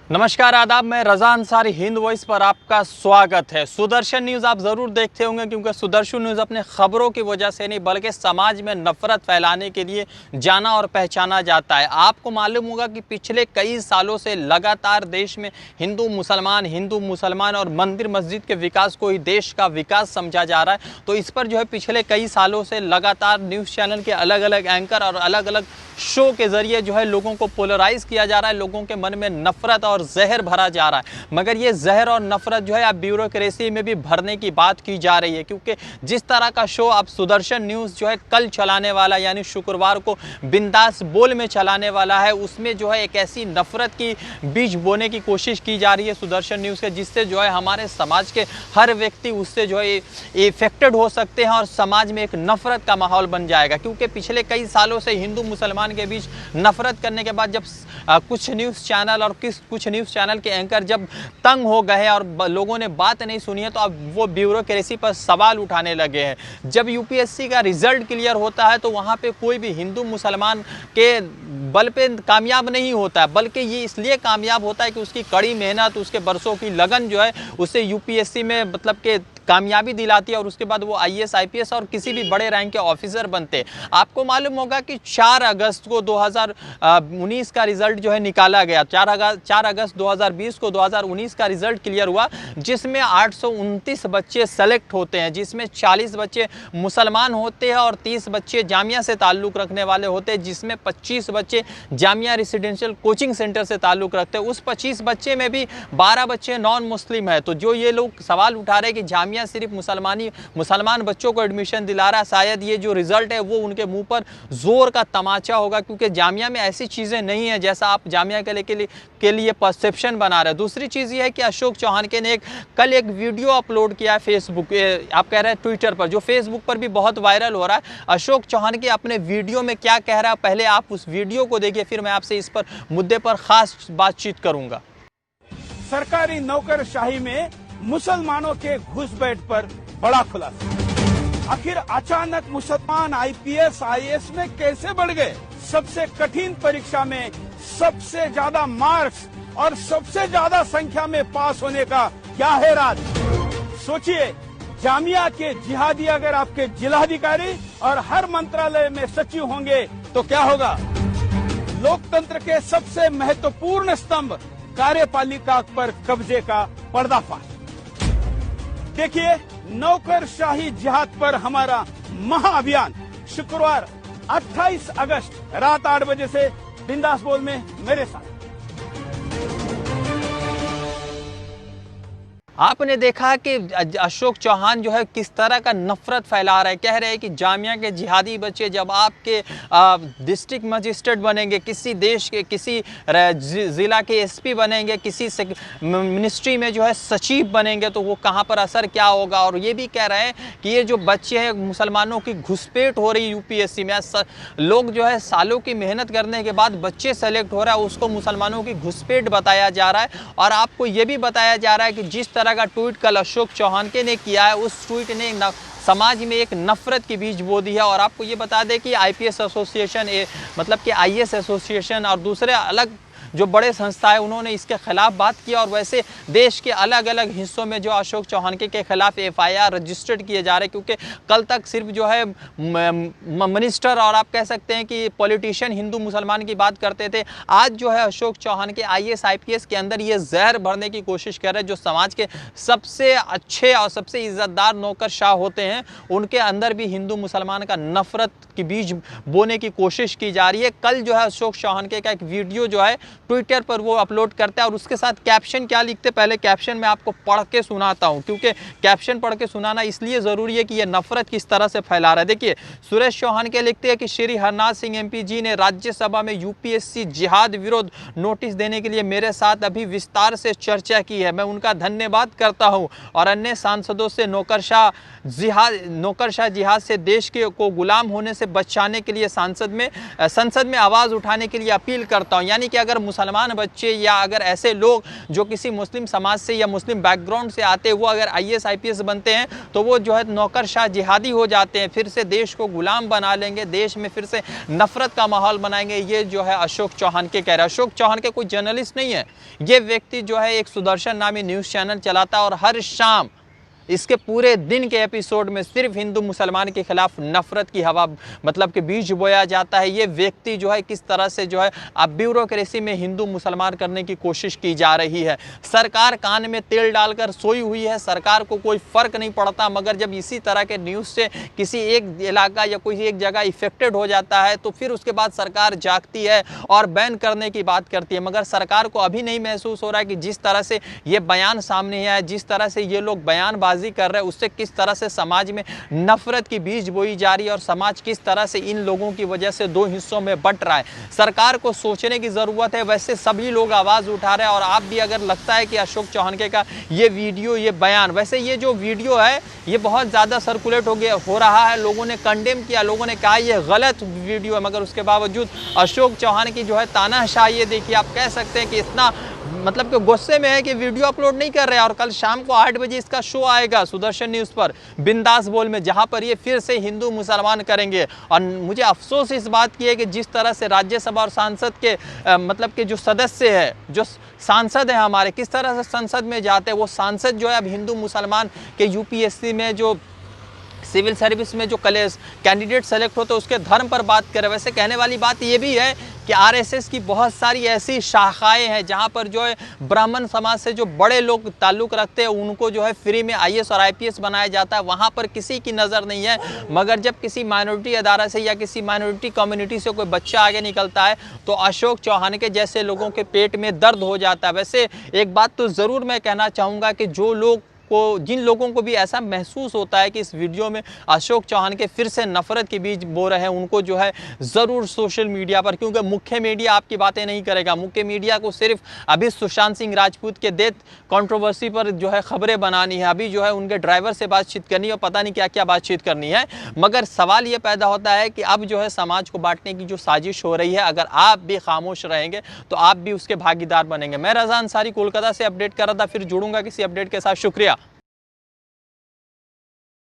नमस्कार आदाब, मैं रजा अंसारी हिंद वॉइस पर आपका स्वागत है। सुदर्शन न्यूज़ आप ज़रूर देखते होंगे क्योंकि सुदर्शन न्यूज़ अपने खबरों की वजह से नहीं बल्कि समाज में नफरत फैलाने के लिए जाना और पहचाना जाता है। आपको मालूम होगा कि पिछले कई सालों से लगातार देश में हिंदू मुसलमान और मंदिर मस्जिद के विकास को ही देश का विकास समझा जा रहा है। तो इस पर जो है पिछले कई सालों से लगातार न्यूज़ चैनल के अलग अलग एंकर और अलग अलग शो के ज़रिए जो है लोगों को पोलराइज किया जा रहा है, लोगों के मन में नफरत और जहर भरा जा रहा है। मगर ये जहर और नफरत जो है अब ब्यूरोक्रेसी में भी भरने की बात की जा रही है, क्योंकि जिस तरह का शो अब सुदर्शन न्यूज़ जो है कल चलाने वाला यानी शुक्रवार को बिंदास बोल में चलाने वाला है, उसमें जो है एक ऐसी नफरत की बीज बोने की कोशिश की जा रही है सुदर्शन न्यूज़ के, जिससे जो है हमारे समाज के हर व्यक्ति उससे जो है इफेक्टेड हो सकते हैं और समाज में एक नफरत का माहौल बन जाएगा। क्योंकि पिछले कई सालों से हिंदू मुसलमान के बीच नफरत करने के बाद जब कुछ न्यूज़ चैनल और कुछ न्यूज़ चैनल के एंकर जब तंग हो गए और लोगों ने बात नहीं सुनी है, तो अब वो ब्यूरोक्रेसी पर सवाल उठाने लगे हैं। जब यूपीएससी का रिजल्ट क्लियर होता है तो वहाँ पे कोई भी हिंदू मुसलमान के बल पे कामयाब नहीं होता है, बल्कि ये इसलिए कामयाब होता है कि उसकी कड़ी मेहनत, उसके बरसों की लगन जो है उसे यूपीएससी में मतलब के कामयाबी दिलाती है और उसके बाद वो आईएएस आईपीएस और किसी भी बड़े रैंक के ऑफिसर बनते हैं। आपको मालूम होगा कि 4 अगस्त को 2019 का रिजल्ट जो है निकाला गया। 4 अगस्त 2020 को 2019 का रिजल्ट क्लियर हुआ, जिसमें 829 बच्चे सेलेक्ट होते हैं, जिसमें 40 बच्चे मुसलमान होते हैं और 30 बच्चे जामिया से ताल्लुक़ रखने वाले होते हैं, जिसमें 25 बच्चे जामिया रेसिडेंशियल कोचिंग सेंटर से ताल्लुक़ रखते हैं। उस 25 बच्चे में भी 12 बच्चे नॉन मुस्लिम है। तो जो ये लोग सवाल उठा रहे हैं कि जामिया सिर्फ मुसलमान बच्चों को एडमिशन दिला रहा है, शायद ये जो रिजल्ट है वो उनके मुंह पर जोर का तमाचा होगा, क्योंकि जामिया में ऐसी चीज़ें नहीं है जैसा आप जामिया के लिए परसेप्शन बना रहे हैं। दूसरी चीज़ ये है कि अशोक चौहान के ने कल एक वीडियो अपलोड किया है फेसबुक, आप कह रहे हैं ट्विटर पर, जो फेसबुक पर भी बहुत वायरल हो रहा है। अशोक चौहान के अपने वीडियो में क्या कह रहा है, पहले आप उस वीडियो को देखिए, फिर मैं आपसे इस पर मुद्दे पर खास बातचीत करूंगा। सरकारी नौकरशाही में मुसलमानों के घुसपैठ पर बड़ा खुलासा। आखिर अचानक मुसलमान आईपीएस आईएएस में कैसे बढ़ गए? सबसे कठिन परीक्षा में सबसे ज्यादा मार्क्स और सबसे ज्यादा संख्या में पास होने का क्या है राज? सोचिए, जामिया के जिहादी अगर आपके जिलाधिकारी और हर मंत्रालय में सचिव होंगे तो क्या होगा? लोकतंत्र के सबसे महत्वपूर्ण स्तंभ कार्यपालिका पर कब्जे का पर्दाफाश। देखिए, नौकरशाही जिहाद पर हमारा महाअभियान शुक्रवार 28 अगस्त रात 8 बजे से बिंदास बोल में मेरे साथ। आपने देखा कि अशोक चौहान जो है किस तरह का नफरत फैला रहा है। कह रहे हैं कि जामिया के जिहादी बच्चे जब आपके डिस्ट्रिक्ट मजिस्ट्रेट बनेंगे, किसी देश के किसी ज़िला के एसपी बनेंगे, किसी मिनिस्ट्री में जो है सचिव बनेंगे, तो वो कहाँ पर असर क्या होगा। और ये भी कह रहे हैं कि ये जो बच्चे हैं मुसलमानों की घुसपैठ हो रही यूपीएससी में, लोग जो है सालों की मेहनत करने के बाद बच्चे सेलेक्ट हो रहा है, उसको मुसलमानों की घुसपैठ बताया जा रहा है। और आपको ये भी बताया जा रहा है कि जिस तरह का ट्वीट कल अशोक चौहान के ने किया है, उस ट्वीट ने समाज में एक नफरत की बीज बो दी है। और आपको ये बता दें कि आईपीएस एसोसिएशन मतलब कि आईएएस एसोसिएशन और दूसरे अलग जो बड़े संस्थाएं उन्होंने इसके खिलाफ बात की। और वैसे देश के अलग अलग हिस्सों में जो अशोक चौहान के खिलाफ एफआईआर रजिस्टर्ड किए जा रहे हैं, क्योंकि कल तक सिर्फ जो है मिनिस्टर और आप कह सकते हैं कि पॉलिटिशियन हिंदू मुसलमान की बात करते थे। आज जो है अशोक चौहान के आईएएस आईपीएस के अंदर ये जहर भरने की कोशिश कर रहे हैं। जो समाज के सबसे अच्छे और सबसे इज्जतदार नौकरशाह होते हैं, उनके अंदर भी हिंदू मुसलमान का नफरत की बीज बोने की कोशिश की जा रही है। कल जो है अशोक चौहान के का एक वीडियो जो है ट्विटर पर वो अपलोड करता है और उसके साथ कैप्शन क्या लिखते, पहले कैप्शन मैं आपको पढ़ के सुनाता हूं, क्योंकि कैप्शन पढ़ के सुनाना इसलिए ज़रूरी है कि ये नफरत किस तरह से फैला रहा है। देखिए, सुरेश चौहान के लिखते हैं कि श्री हरनाथ सिंह एमपी जी ने राज्यसभा में यूपीएससी जिहाद विरोध नोटिस देने के लिए मेरे साथ अभी विस्तार से चर्चा की है। मैं उनका धन्यवाद करता हूँ और अन्य सांसदों से नौकरशाह जिहाद से देश को गुलाम होने से बचाने के लिए संसद में आवाज़ उठाने के लिए अपील करता हूँ। यानी कि अगर मुसलमान बच्चे या अगर ऐसे लोग जो किसी मुस्लिम समाज से या मुस्लिम बैकग्राउंड से आते हैं वो अगर IAS IPS बनते हैं तो वो जो है नौकरशाह जिहादी हो जाते हैं, फिर से देश को गुलाम बना लेंगे, देश में फिर से नफरत का माहौल बनाएंगे। ये जो है अशोक चौहान के कह रहे हैं। अशोक चौहान के कोई जर्नलिस्ट नहीं है, ये व्यक्ति जो है एक सुदर्शन नामी न्यूज़ चैनल चलाता है और हर शाम इसके पूरे दिन के एपिसोड में सिर्फ हिंदू मुसलमान के खिलाफ नफरत की हवा मतलब कि बीज बोया जाता है। ये व्यक्ति जो है किस तरह से जो है अब ब्यूरोक्रेसी में हिंदू मुसलमान करने की कोशिश की जा रही है। सरकार कान में तेल डालकर सोई हुई है, सरकार को कोई फर्क नहीं पड़ता, मगर जब इसी तरह के न्यूज़ से किसी एक इलाका या कोई एक जगह इफेक्टेड हो जाता है तो फिर उसके बाद सरकार जागती है और बैन करने की बात करती है। मगर सरकार को अभी नहीं महसूस हो रहा है कि जिस तरह से ये बयान सामने आया, जिस तरह से ये लोग बयान कर रहे हैं, उससे किस तरह से समाज में नफरत की बीज बोई जा रही है और समाज किस तरह से इन लोगों की वजह से दो हिस्सों में बंट रहा है। सरकार को सोचने की जरूरत है। वैसे सभी लोग आवाज उठा रहे हैं और आप भी अगर लगता है कि अशोक चौहान का ये वीडियो, ये बयान, वैसे ये जो वीडियो है ये बहुत ज्यादा सर्कुलेट हो रहा है, लोगों ने कंडेम किया, लोगों ने कहा ये गलत वीडियो है, मगर उसके बावजूद अशोक चौहान की जो है तानाशाही, ये देखिए आप कह सकते हैं कि इतना मतलब कि गुस्से में है कि वीडियो अपलोड नहीं कर रहे हैं। और कल शाम को 8 बजे इसका शो आएगा सुदर्शन न्यूज़ पर बिंदास बोल में, जहां पर ये फिर से हिंदू मुसलमान करेंगे। और मुझे अफसोस इस बात की है कि जिस तरह से राज्यसभा और सांसद के मतलब के जो सदस्य है, जो सांसद है हमारे, किस तरह से संसद में जाते हैं, वो सांसद जो है अब हिंदू मुसलमान के UPSC में जो सिविल सर्विस में जो कैंडिडेट सेलेक्ट होते हैं उसके धर्म पर बात करें। वैसे कहने वाली बात ये भी है कि RSS की बहुत सारी ऐसी शाखाएं हैं जहां पर जो है ब्राह्मण समाज से जो बड़े लोग ताल्लुक रखते हैं उनको जो है फ्री में IAS और IPS बनाया जाता है, वहां पर किसी की नज़र नहीं है। मगर जब किसी माइनॉरिटी अदारा से या किसी माइनॉरिटी कम्युनिटी से कोई बच्चा आगे निकलता है तो अशोक चौहान के जैसे लोगों के पेट में दर्द हो जाता है। वैसे एक बात तो ज़रूर मैं कहना चाहूँगा कि जिन लोगों को भी ऐसा महसूस होता है कि इस वीडियो में अशोक चौहान के फिर से नफरत के बीज बो रहे हैं, उनको जो है ज़रूर सोशल मीडिया पर, क्योंकि मुख्य मीडिया आपकी बातें नहीं करेगा, मुख्य मीडिया को सिर्फ अभी सुशांत सिंह राजपूत के डेथ कंट्रोवर्सी पर जो है खबरें बनानी है, अभी जो है उनके ड्राइवर से बातचीत करनी है और पता नहीं क्या क्या बातचीत करनी है। मगर सवाल ये पैदा होता है कि अब जो है समाज को बांटने की जो साजिश हो रही है, अगर आप भी खामोश रहेंगे तो आप भी उसके भागीदार बनेंगे। मैं रज़ा अंसारी कोलकाता से अपडेट कर रहा था, फिर जुड़ूंगा किसी अपडेट के साथ। शुक्रिया।